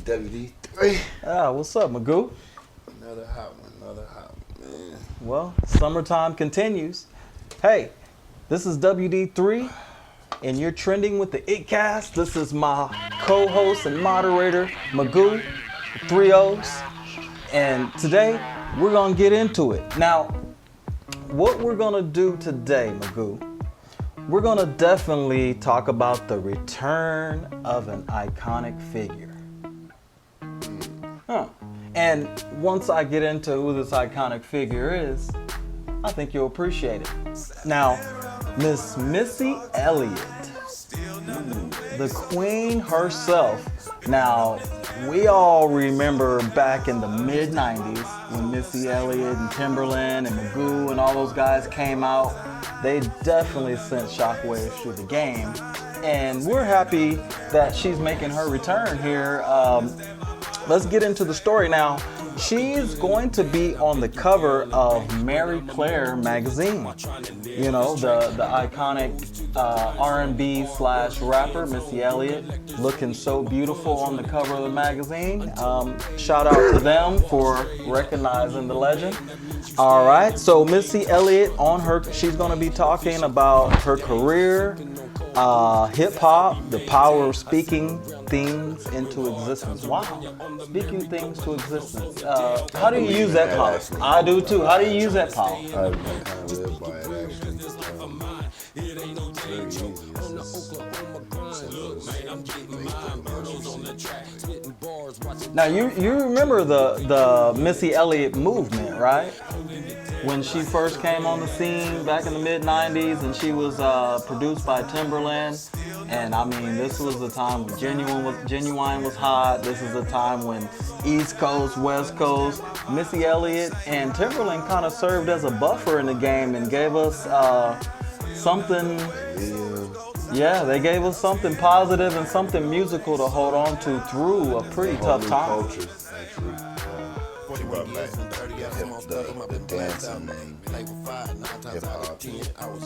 WD3. What's up, Magoo? Another hot one, man. Well, summertime continues. Hey, this is WD3, and you're trending with the iiTTCAST. This is my co-host and moderator, Magoo, 3 O's. And today, we're gonna get into it. Now, what we're gonna do today, Magoo, we're gonna definitely talk about the return of an iconic figure. And once I get into who this iconic figure is, I think you'll appreciate it. Now, Miss Missy Elliott, the queen herself. Now, we all remember back in the mid-90s when Missy Elliott and Timberland and Magoo and all those guys came out. They definitely sent shockwaves through the game. And we're happy that she's making her return here. Let's get into the story now. She's going to be on the cover of Marie Claire magazine. You know, the iconic R&B / rapper, Missy Elliott, looking so beautiful on the cover of the magazine. Shout out to them for recognizing the legend. All right, so Missy Elliott she's going to be talking about her career, hip hop, the power of speaking things into existence. Wow, speaking things to existence. How do you use that power? I do too. How do you use that power? I kind of live by it, actually. It's very easy. Now you remember the Missy Elliott movement, right? When she first came on the scene back in the mid-90s, and she was produced by Timberland. And I mean, this was the time when Genuine was hot. This is the time when East Coast, West Coast, Missy Elliott and Timberland kind of served as a buffer in the game and gave us something. Yeah, they gave us something positive and something musical to hold on to through a pretty tough time. Culture, actually. She brought back the dancing and hip hop. She's one of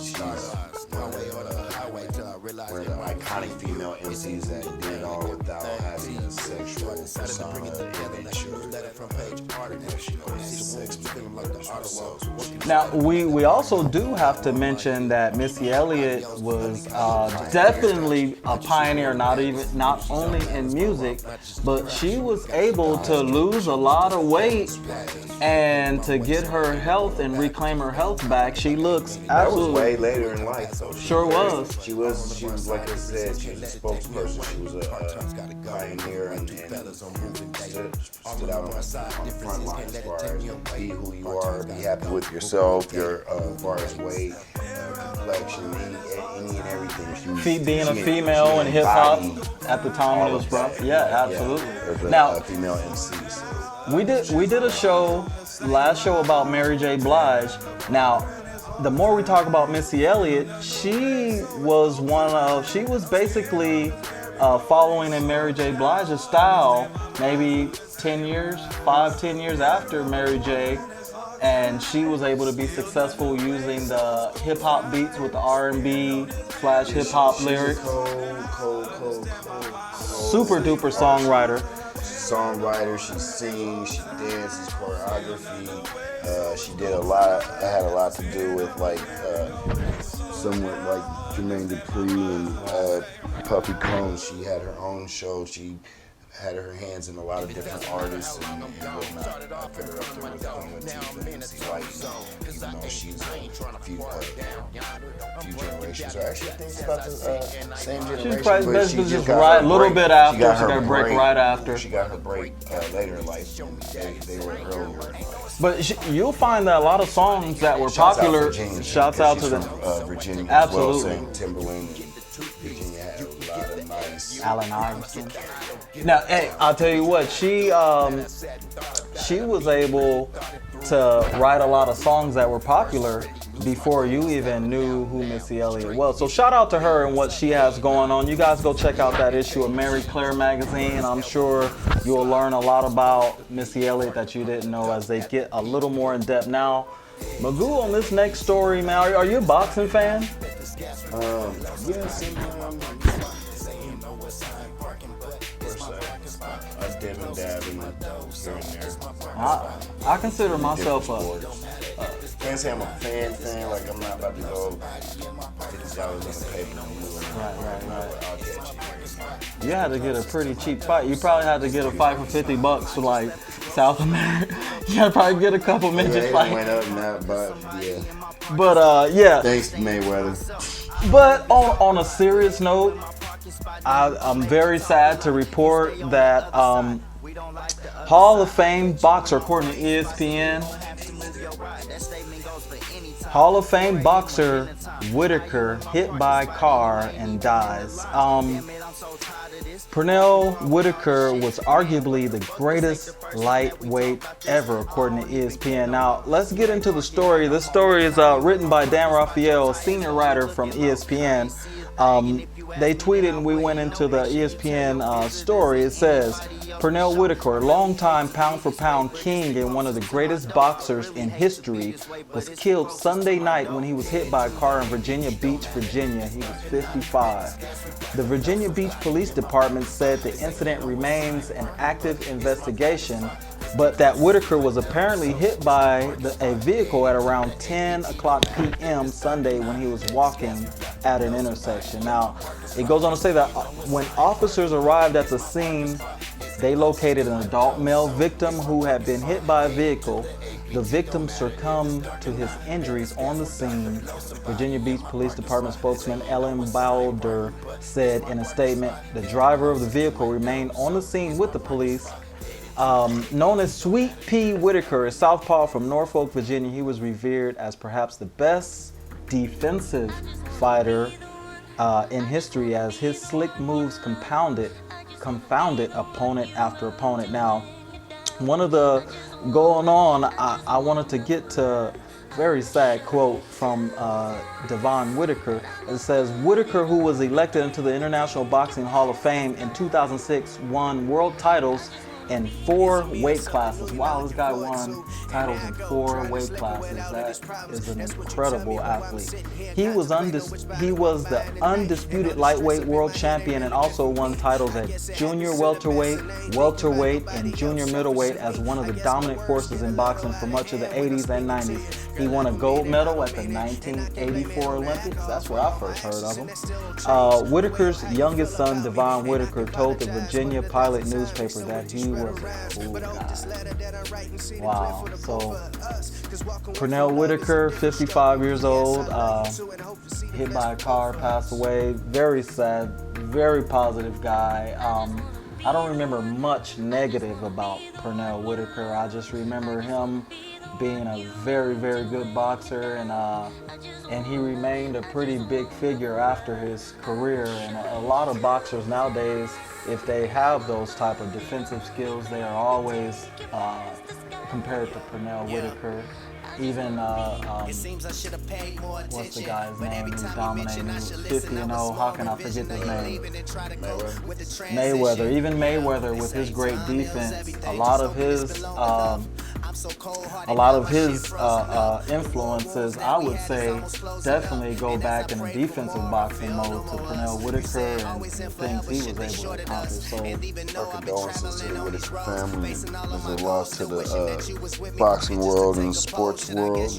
the iconic female MCs that did it all without having a sexual persona, image, or Now, we also do have to mention that Missy Elliott was definitely a pioneer, not only in music, but she was able to lose a lot of weight and to get her health and reclaim her health back. She looks absolutely. That was way later in life, though. Sure was. She was, like I said, she was a spokesperson. She was a pioneer and stood out on the front line as far as be who you are, be happy with yourself, your as far as weight, complexion, any and everything. Being a female in hip hop at the time when it was rough. Yeah, absolutely. Yeah, now, a female MC. So. We did a last show about Mary J. Blige. Now, the more we talk about Missy Elliott, she was basically following in Mary J. Blige's style, maybe 10 years after Mary J. And she was able to be successful using the hip hop beats with the R&B / hip hop lyrics. Super duper songwriter. She sings, she dances, choreography. She did a lot. It had a lot to do with somewhat like Jermaine Dupri and Puffy Combs. She had her own show. She had her hands in a lot of different artists and whatnot. I put her up there with Queen Latifah and MC Lyte, even though she's a few generations. So actually, I think it's about the same generation. She's probably just right a little bit after. She got her break right after. She got her break later in life. They were earlier in life. But you'll find that a lot of songs that were popular. Shouts out to them. Virginia, absolutely. As well, Timberland. Virginia had a lot of nice. Allen Iverson. Now, hey, I'll tell you what, she was able to write a lot of songs that were popular before you even knew who Missy Elliott was. So shout out to her and what she has going on. You guys go check out that issue of Marie Claire magazine. I'm sure you'll learn a lot about Missy Elliott that you didn't know as they get a little more in depth. Now, Magoo, on this next story, man, are you a boxing fan? Yes, I dib and dab in here and there. I consider myself Different sports. Can't say I'm a fan, like I'm not about to go $50 on the pay-per-view. Right. I'll get you. You had to get a pretty cheap fight. You probably had to get a fight for $50 for like South America. You had to probably get a couple midget fights. Went up now, but yeah. But yeah. Thanks, Mayweather. But on a serious note, I'm very sad to report that Hall of Fame boxer, according to ESPN, Hall of Fame boxer Whitaker hit by car and dies. Pernell-Whitaker was arguably the greatest lightweight ever, according to ESPN. Now, let's get into the story. This story is written by Dan Raphael, a senior writer from ESPN. They tweeted and we went into the ESPN story. It says, Pernell-Whitaker, longtime pound-for-pound king and one of the greatest boxers in history, was killed Sunday night when he was hit by a car in Virginia Beach, Virginia. He was 55. The Virginia Beach Police Department said the incident remains an active investigation, but that Whitaker was apparently hit by a vehicle at around 10 o'clock p.m. Sunday when he was walking at an intersection. Now, it goes on to say that when officers arrived at the scene, they located an adult male victim who had been hit by a vehicle. The victim succumbed to his injuries on the scene. Virginia Beach Police Department spokesman Ellen Bowder said in a statement, the driver of the vehicle remained on the scene with the police. Known as Sweet Pea Whitaker, a southpaw from Norfolk, Virginia, he was revered as perhaps the best defensive fighter in history, as his slick moves confounded opponent after opponent. Now, one of the going on, I wanted to get to very sad quote from Devon Whitaker. It says, Whitaker, who was elected into the International Boxing Hall of Fame in 2006, won world titles in 4 weight classes. Wow, this guy won titles in 4 weight classes. That is an incredible athlete. He was the undisputed lightweight world champion and also won titles at junior welterweight, and junior middleweight as one of the dominant forces in boxing for much of the 80s and 90s. He won a gold medal at the 1984 Olympics. That's where I first heard of him. Whitaker's youngest son, Devon Whitaker, told the Virginia Pilot newspaper that he was a cool guy. Wow. So, Pernell-Whitaker, 55 years old, hit by a car, passed away. Very sad, very positive guy. I don't remember much negative about Pernell-Whitaker. I just remember him being a very, very good boxer, and he remained a pretty big figure after his career. And a lot of boxers nowadays, if they have those type of defensive skills, they are always compared to Pernell-Whitaker. Even what's the guy's name who's dominating? 50-0. How can I forget his name? Mayweather. Even Mayweather, with his great defense, a lot of his influences, I would say, definitely go back in a defensive boxing mode to Pernell-Whitaker and the things he was able to accomplish. So, our condolences to the Whitaker family as a loss to the boxing world and the sports world.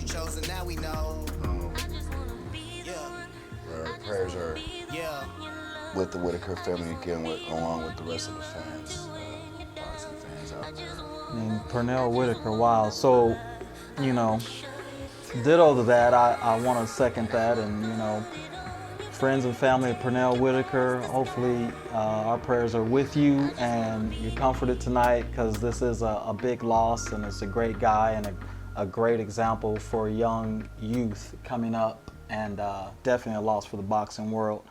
Our prayers are with the Whitaker family again, along with the rest of the fans, boxing fans out there. I mean, Pernell-Whitaker, wow. So, ditto to that, I want to second that. And, friends and family of Pernell-Whitaker, hopefully our prayers are with you and you're comforted tonight, because this is a big loss, and it's a great guy and a great example for young youth coming up, and definitely a loss for the boxing world.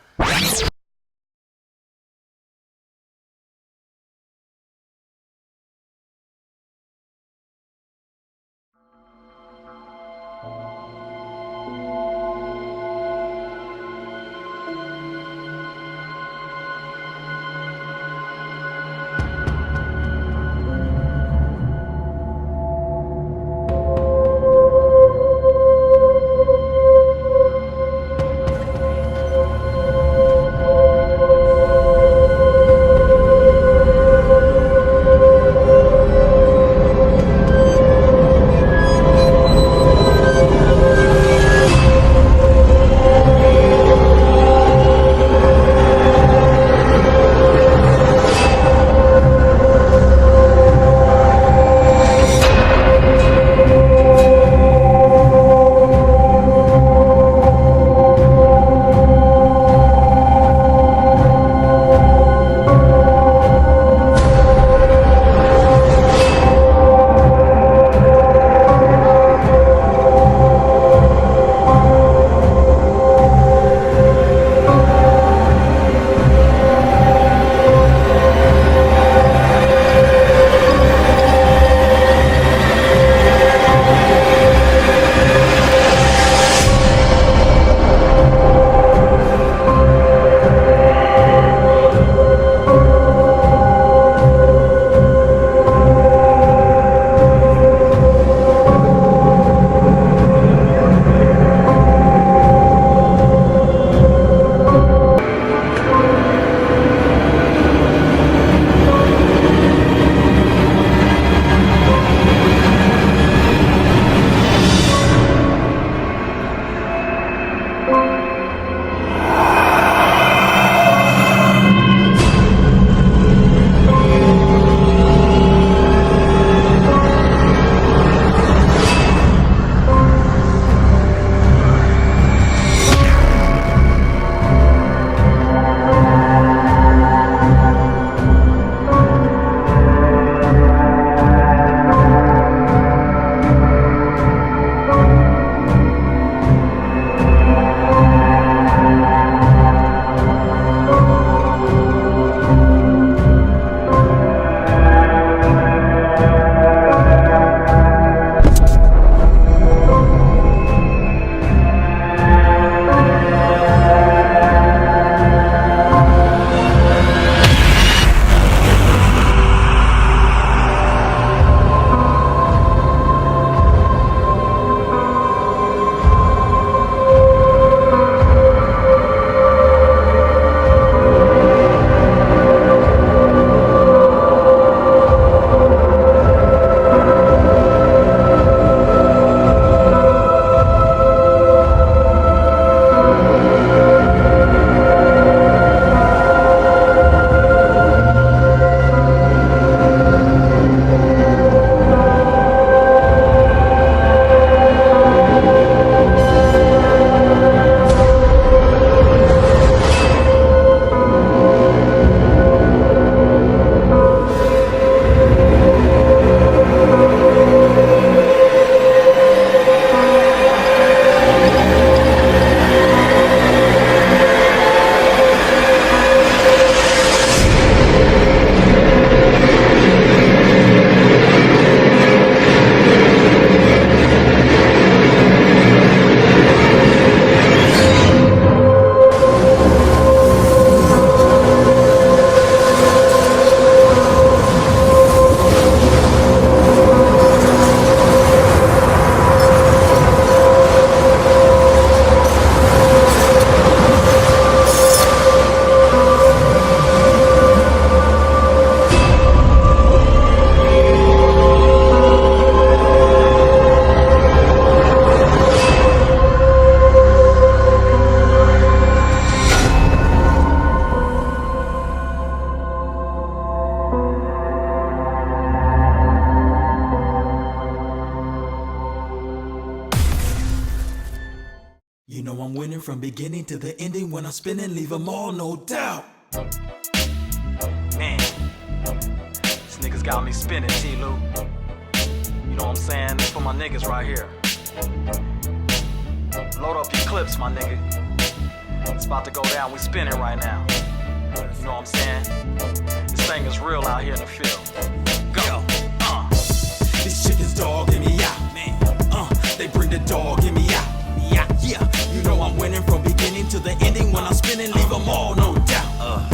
winning from beginning to the ending. When I'm spinning, leave them all, no doubt. Man, this niggas got me spinning, T-Lou. You know what I'm saying? This for my niggas right here. Load up your clips, my nigga. It's about to go down, we spinning right now. You know what I'm saying? This thing is real out here in the field. Go. These chickens dogging me out, man. They bring the dog in me out. Yeah, you know I'm winning from beginning to the ending. When I'm spinning, leave them all, no doubt.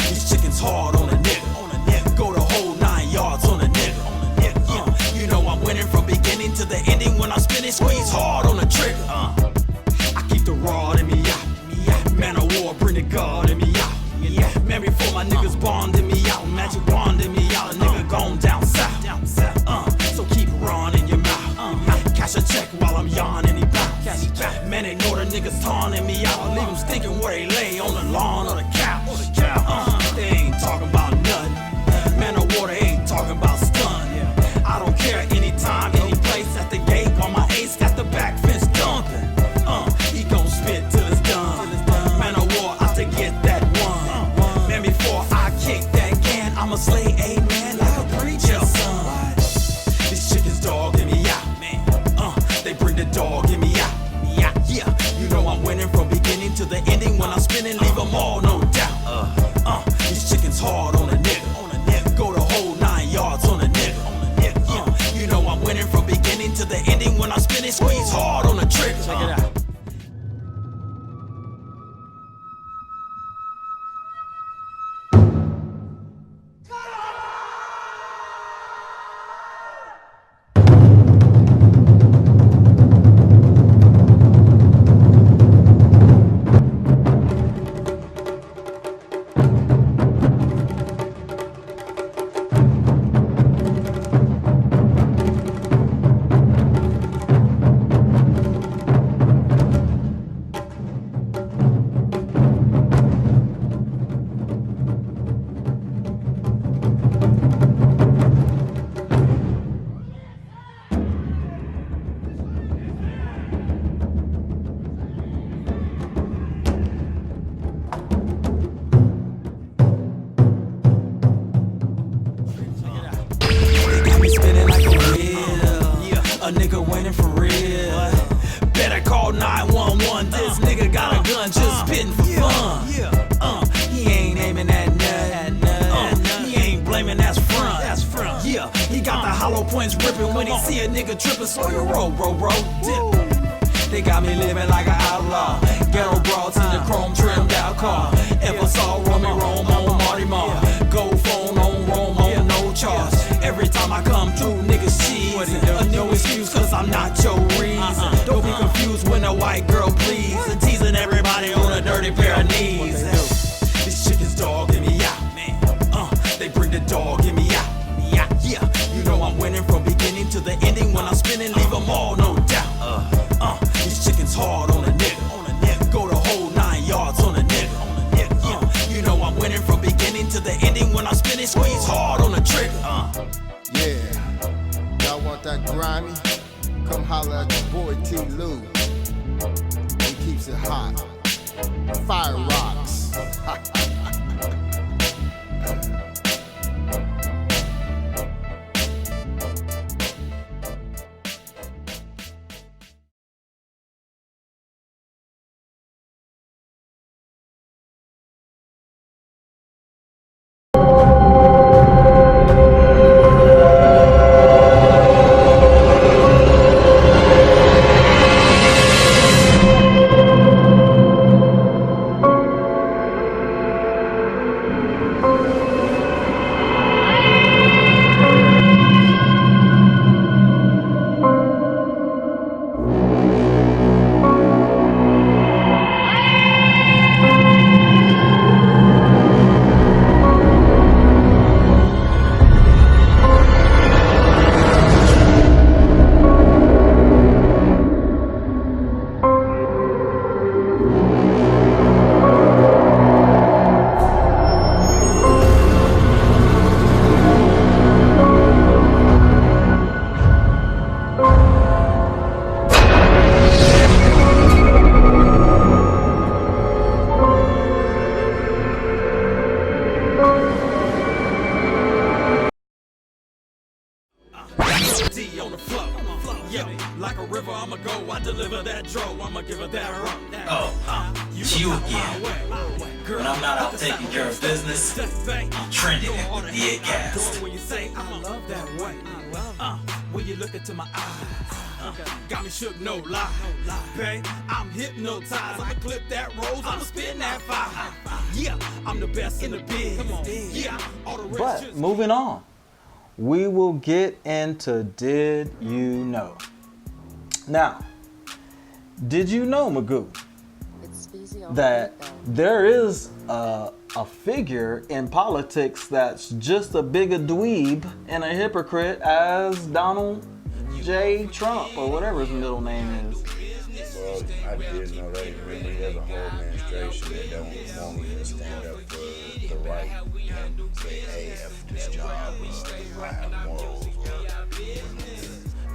These chickens hard on a nigga. Go the whole 9 yards on a nigga. You know I'm winning from beginning to the ending. When I'm spinning, squeeze hard on the trigger. I keep the rod in me out. Man of war, bring the guard in me out. Man, before my niggas bonding me out, magic wand in me out, a nigga gone down south. So keep running your mouth. Cash a check while I'm yawning he bounce. Man, ignore the niggas taunting me out. Leave them stinking where they lay, on the lawn or the couch. They ain't talking about nothing. Man of war, they ain't talking about stun. I don't care anytime, any place at the gate. While my ace got the back fence dumping. He gon' spit till it's done. Man of war, I to get that one. Man, before I kick that can, I'ma slay a man like a preacher's son. These chickens dogging me out, man. They bring the dog in me out. Yeah, you know I'm winning from beginning to the ending. When I'm spinning, leave them all, no doubt. These chickens hard on a nigga. Go the whole 9 yards on a nigga. You know I'm winning from beginning to the ending. When I'm spinning, squeeze hard on the trigger. Check it out. A nigga winning for real. Better call 911. This nigga got a gun, just spitting for fun. He ain't aiming at nothing. He ain't blaming, that's front. Yeah, he got the hollow points ripping when he see a nigga tripping. So you roll, bro, dip. They got me living like an outlaw. Ghetto broads in the chrome trimmed out car. Ever saw Romy Rome on Marty Mar? Gold phone on Rome on no charge. Every time I come through, niggas cheese. A no excuse, cause I'm not your reason. Don't be confused when a white girl please. And teasing everybody on a dirty pair of knees. These chickens dogging me out, man. They bring the dog in me out. Yeah, you know I'm winning from beginning to the ending. When I'm spinning, leave them all, no doubt. These chickens hard on a nigga. Go the whole 9 yards on a nigga. You know I'm winning from beginning to the ending. When I'm spinning, squeeze hard on the trigger. Yeah, y'all want that grimy? Come holler at your boy T-Lou. He keeps it hot. Fire rocks. river, I'ma go. I deliver that dro, I'ma give her that rock. Oh, it's you again. When I'm not out taking care of business, I'm trending it with the iiTTCAST. When you say I love that way, when you look into my eyes, got me shook, no lie. Babe, I'm hypnotized. I'ma clip that rose, I'ma spin that fire. Yeah, I'm the best in the biz. Yeah, all the rest But just moving on, we will get into Did You Know? Now, did you know, Magoo, that there is a figure in politics that's just as big a dweeb and a hypocrite as Donald J. Trump, or whatever his middle name is? Well, I did know that. Remember, he has a whole administration that won't even stand up for the right and say, hey, F this job, I have morals.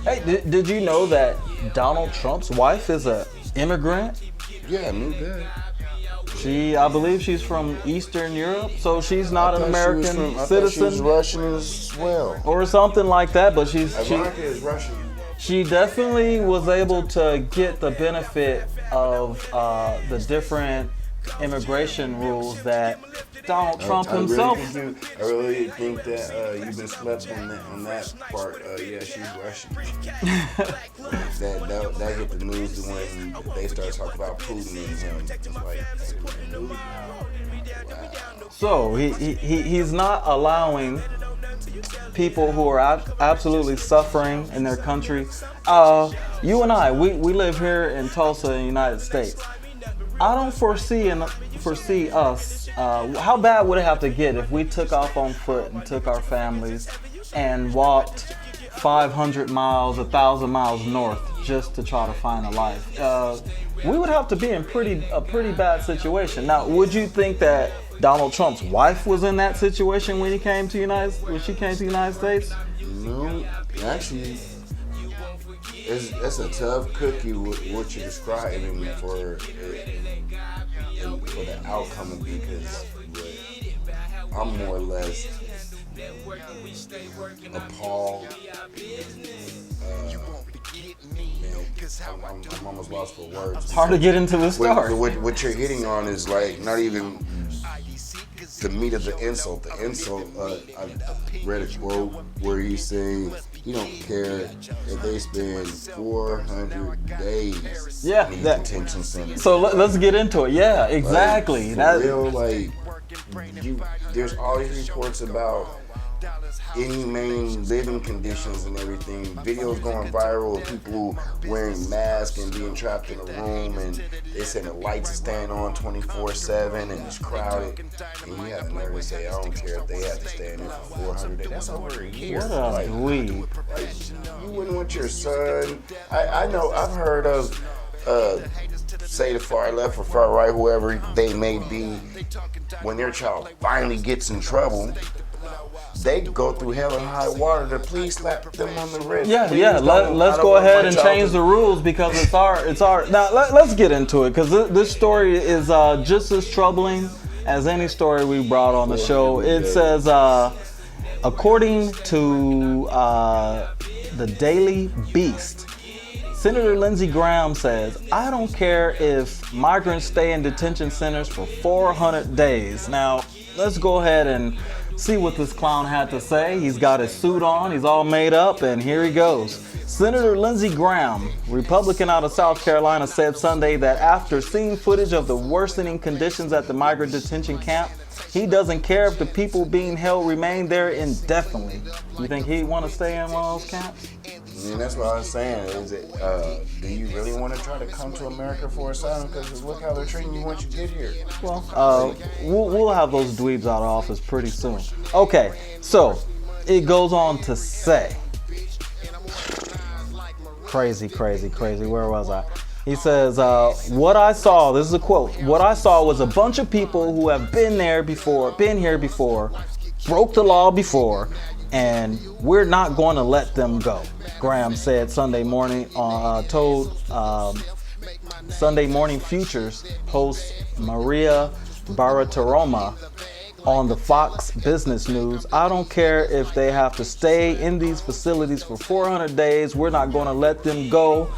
Hey, did you know that Donald Trump's wife is an immigrant? Yeah, I knew that. I believe she's from Eastern Europe, so she's not an American I thought citizen. she was Russian as well. Or something like that, but Ivanka is Russian. she definitely was able to get the benefit of the different immigration rules that Donald Trump himself. I really think that you've been slept on that part. Yeah, she's Russian. that hit the news when they started talking about Putin and him. It's like, wow. So he's not allowing people who are absolutely suffering in their country. You and I, we live here in Tulsa, in the United States. I don't foresee us. How bad would it have to get if we took off on foot and took our families and walked 500 miles, 1,000 miles north just to try to find a life? We would have to be in a pretty bad situation. Now, would you think that Donald Trump's wife was in that situation when she came to the United States? No, actually, it's a tough cookie what you're describing for the outcome of, because I'm more or less appalled. I'm almost lost for words. It's hard to get into the story. What you're hitting on is like not even the meat of the insult. The insult, I read a quote where he's saying he don't care if they spend 400 days in detention center. So let's get into it. Yeah, exactly. Like, for real, like, there's all these reports about inhumane living conditions and everything. Videos going viral of people wearing masks and being trapped in a room, and they said the lights are staying on 24/7 and it's crowded. And you have the nerve to say, I don't care if they have to stay in there for 400 days. That's over a year. What a dweeb. Like, you wouldn't want your son. I know, I've heard of say the far left or far right, whoever they may be, when their child finally gets in trouble, they go through hell and high water to please slap them on the wrist. Yeah. Let's go ahead and change the rules because it's our. Now let's get into it, because this story is just as troubling as any story we brought on the show. It says, according to the Daily Beast, Senator Lindsey Graham says, I don't care if migrants stay in detention centers for 400 days. Now, let's go ahead and see what this clown had to say. He's got his suit on, he's all made up, and here he goes. Senator Lindsey Graham, Republican out of South Carolina, said Sunday that after seeing footage of the worsening conditions at the migrant detention camp, he doesn't care if the people being held remain there indefinitely. You think he'd want to stay in one of those camps? I mean, that's what I was saying. Is it? Do you really want to try to come to America for asylum? Because look how they're treating you once you get here. Well, we'll have those dweebs out of office pretty soon. Okay, so it goes on to say, crazy. Where was I? He says, what I saw, this is a quote, what I saw was a bunch of people who have been here before, broke the law before, and we're not going to let them go. Graham said Sunday morning, told Sunday Morning Futures host Maria Bartiromo on the Fox Business News. I don't care if they have to stay in these facilities for 400 days. We're not going to let them go.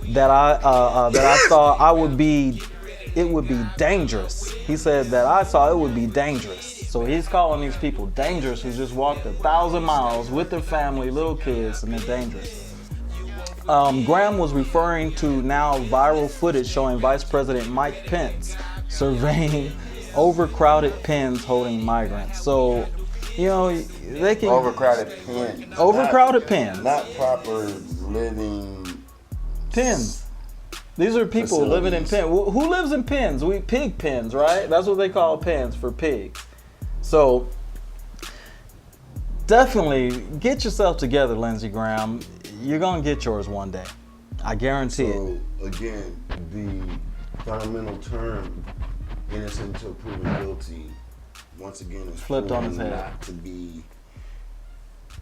That I saw, it would be dangerous. He said that I saw it would be dangerous. So he's calling these people dangerous who just walked 1,000 miles with their family, little kids, and they're dangerous. Graham was referring to now viral footage showing Vice President Mike Pence surveying overcrowded pens holding migrants. So, you know, they can... Overcrowded pens. Overcrowded pens. Not proper living... Pens. These are people living in pens. Who lives in pens? Pig pens, right? That's what they call pens for pigs. So, definitely get yourself together, Lindsey Graham. You're going to get yours one day. I guarantee it. So, again, the fundamental term, innocent until proven guilty, once again is flipped on his head. Not to be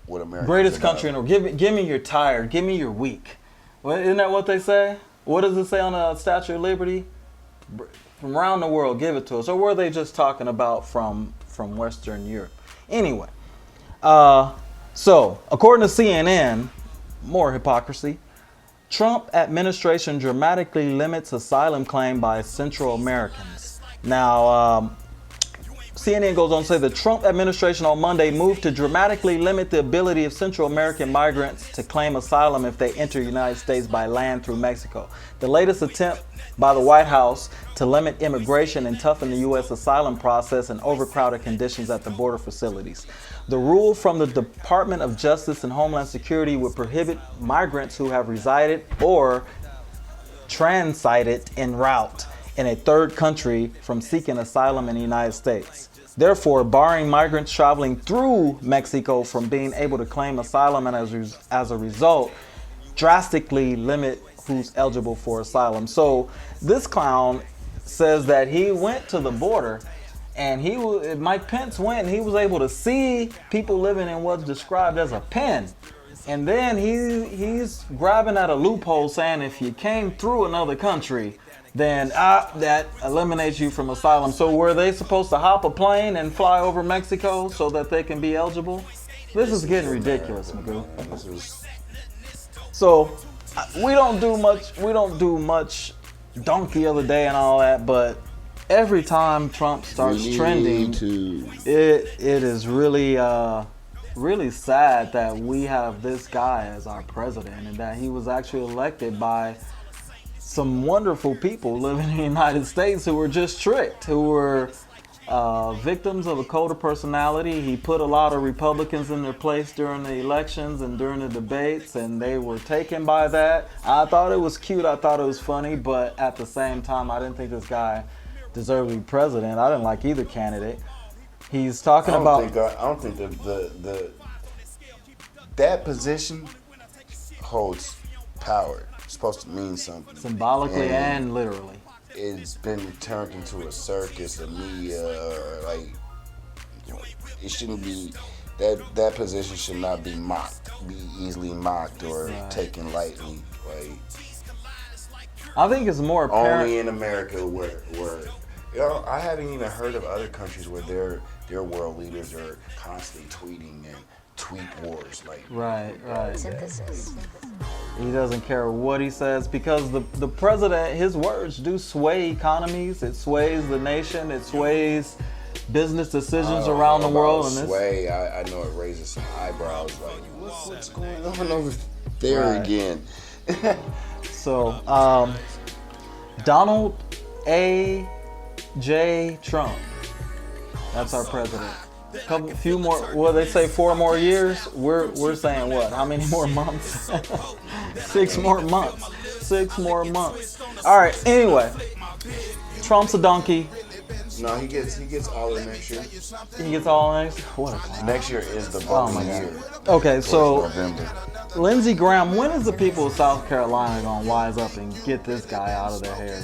what America greatest country in the world. Give me your tired. Give me your weak. Isn't that what they say? What does it say on the Statue of Liberty? From around the world, give it to us. Or were they just talking about from Western Europe? Anyway, so according to CNN, more hypocrisy. Trump administration dramatically limits asylum claim by Central Americans. Now, CNN goes on to say the Trump administration on Monday moved to dramatically limit the ability of Central American migrants to claim asylum if they enter the United States by land through Mexico. The latest attempt by the White House to limit immigration and toughen the U.S. asylum process and overcrowded conditions at the border facilities. The rule from the Department of Justice and Homeland Security would prohibit migrants who have resided or transited en route in a third country from seeking asylum in the United States. Therefore, barring migrants traveling through Mexico from being able to claim asylum and as a result, drastically limit who's eligible for asylum. So this clown says that he went to the border and Mike Pence went and he was able to see people living in what's described as a pen. And then he's grabbing at a loophole saying if you came through another country, then that eliminates you from asylum. So were they supposed to hop a plane and fly over Mexico so that they can be eligible? This is getting ridiculous, Magoo. So we don't do much donkey of the day and all that, but every time Trump starts trending, it is really really sad that we have this guy as our president and that he was actually elected by some wonderful people living in the United States who were just tricked, who were victims of a cult of personality. He put a lot of Republicans in their place during the elections and during the debates, and they were taken by that. I thought it was cute. I thought it was funny, but at the same time, I didn't think this guy deserved to be president. I didn't like either candidate. He's talking about... I don't think that position holds power. It's supposed to mean something. Symbolically and literally. It's been turned into a circus, a media, or like, it shouldn't be, that position should not be easily mocked or taken lightly. Like, I think it's more apparent. Only in America where I haven't even heard of other countries where their world leaders are constantly tweeting and tweet wars. Like, right. He doesn't care what he says because the president, his words do sway economies. It sways the nation. It sways business decisions around the world. And sway, I know it raises some eyebrows. Like, what's going on over there again? So, Donald J. Trump. That's our president. Few more. Well, they say 4 more years. We're saying what? How many more months? 6 more months. 6 more months. All right. Anyway, Trump's a donkey. No, he gets all of next year. He gets all next. What a clown. Next year is the voting year. Okay, so November. Lindsey Graham, when is the people of South Carolina gonna wise up and get this guy out of their hair?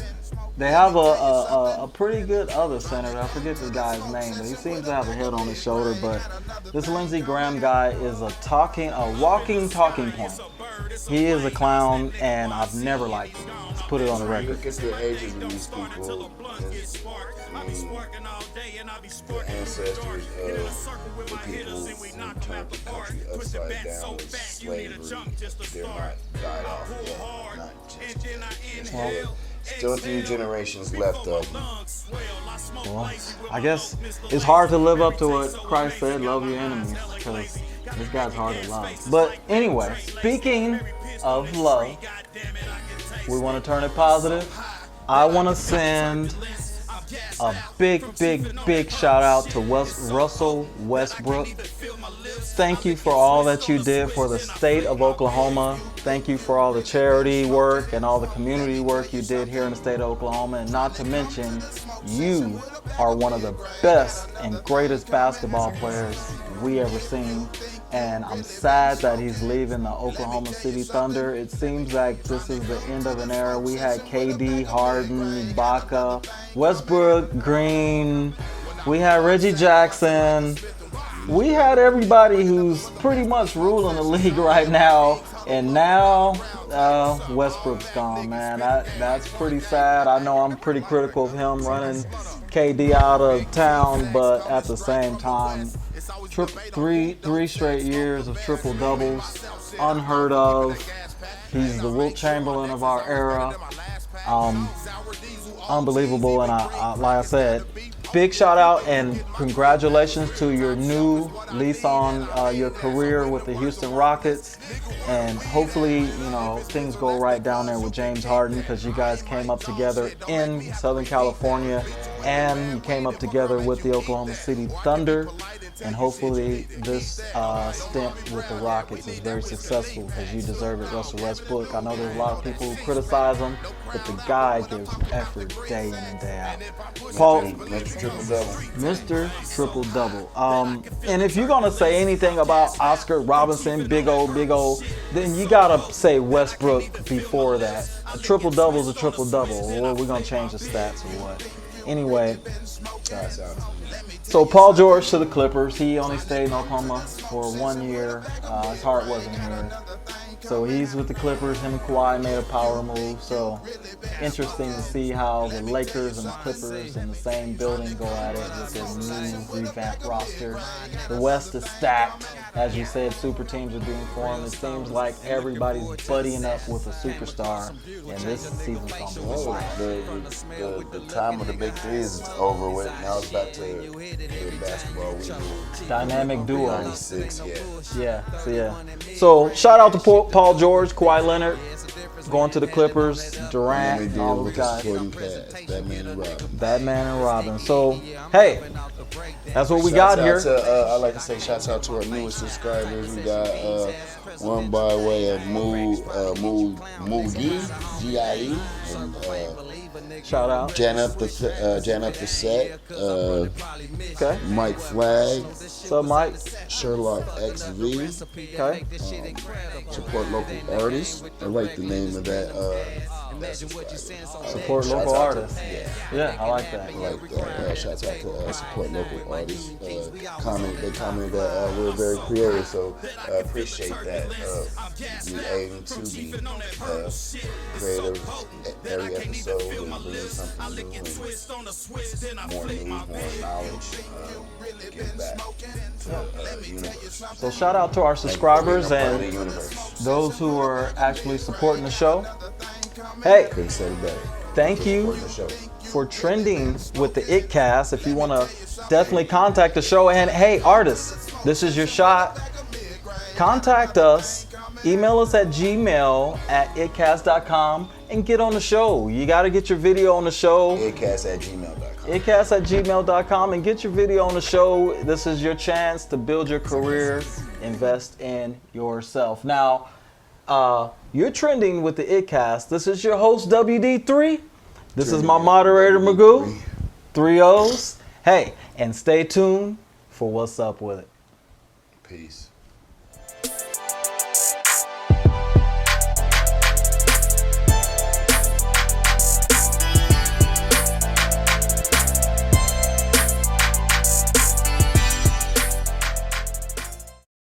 They have a pretty good other senator. I forget the guy's name, but he seems to have a head on his shoulder. But this Lindsey Graham guy is a walking talking point. He is a clown, and I've never liked him, put it on the record. Look at the ages of these people. The ancestors of the people who turned the country upside down with slavery. They're not died off yet. Not just still a few generations left of them. Well, I guess it's hard to live up to what Christ said, love your enemies, because this guy's hard to love. But anyway, speaking of love, we want to turn it positive. I want to send a big shout out to Russell Westbrook. Thank you for all that you did for the state of Oklahoma. Thank you for all the charity work and all the community work you did here in the state of Oklahoma. And not to mention, you are one of the best and greatest basketball players we ever seen. And I'm sad that he's leaving the Oklahoma City Thunder. It seems like this is the end of an era. We had KD, Harden, Ibaka, Westbrook, Green. We had Reggie Jackson. We had everybody who's pretty much ruling the league right now. And now Westbrook's gone, man. That's pretty sad. I know I'm pretty critical of him running KD out of town, but at the same time, three straight years of triple doubles, unheard of. He's the Wilt Chamberlain of our era. Unbelievable, and I like I said, big shout out and congratulations to your new lease on your career with the Houston Rockets. And hopefully, things go right down there with James Harden, because you guys came up together in Southern California and you came up together with the Oklahoma City Thunder. And hopefully this stint with the Rockets is very successful, because you deserve it, Russell Westbrook. I know there's a lot of people who criticize him, but the guy gives effort day in and day out. Paul, Mr. Triple Double. Mr. Triple Double. And if you're gonna say anything about Oscar Robinson, big O, then you gotta say Westbrook before that. A triple double is a triple double. Or we're gonna change the stats or what? Anyway. So Paul George to the Clippers. He only stayed in Oklahoma for 1 year. His heart wasn't here. So he's with the Clippers. Him and Kawhi made a power move. So interesting to see how the Lakers and the Clippers in the same building go at it with their new revamped rosters. The West is stacked. As you said, super teams are being formed. It seems like everybody's buddying up with a superstar. And this season's going to be wild. The time of the big three is over with. Now it's back to the basketball we do. Dynamic duo. 96, Yeah. So shout out to Paul George, Kawhi Leonard, going to the Clippers, Durant, all those guys. Batman and Robin. So, hey, that's what we got here. I like to say shouts out to our newest subscribers. We got one by way of Moogie, G-I-E. Shout out. Jan up the set. Okay. Mike Flagg. What's up, Mike? Sherlock XV. Okay. Support local artists. I like the name of that. Support local artists. Yeah, I like that. I like that. Shouts out to support local artists. They commented that we're very creative, so I appreciate that. We aim to be creative every episode and bring something new and more news, more knowledge. Give back to the universe. So shout out to our subscribers and those who are actually supporting the show. Hey, couldn't say it better. Thank you for trending with the iiTTCAST. If you want to definitely contact the show, and hey, artists, this is your shot. Contact us. Email us at gmail@iiTTCAST.com and get on the show. You got to get your video on the show. iiTTCAST@gmail.com. iiTTCAST@gmail.com and get your video on the show. This is your chance to build your career, invest in yourself. Now, you're trending with the iiTTCAST. This is your host, WD3. This is my moderator, Magoo. 3 O's. Hey, and stay tuned for What's Up With It. Peace.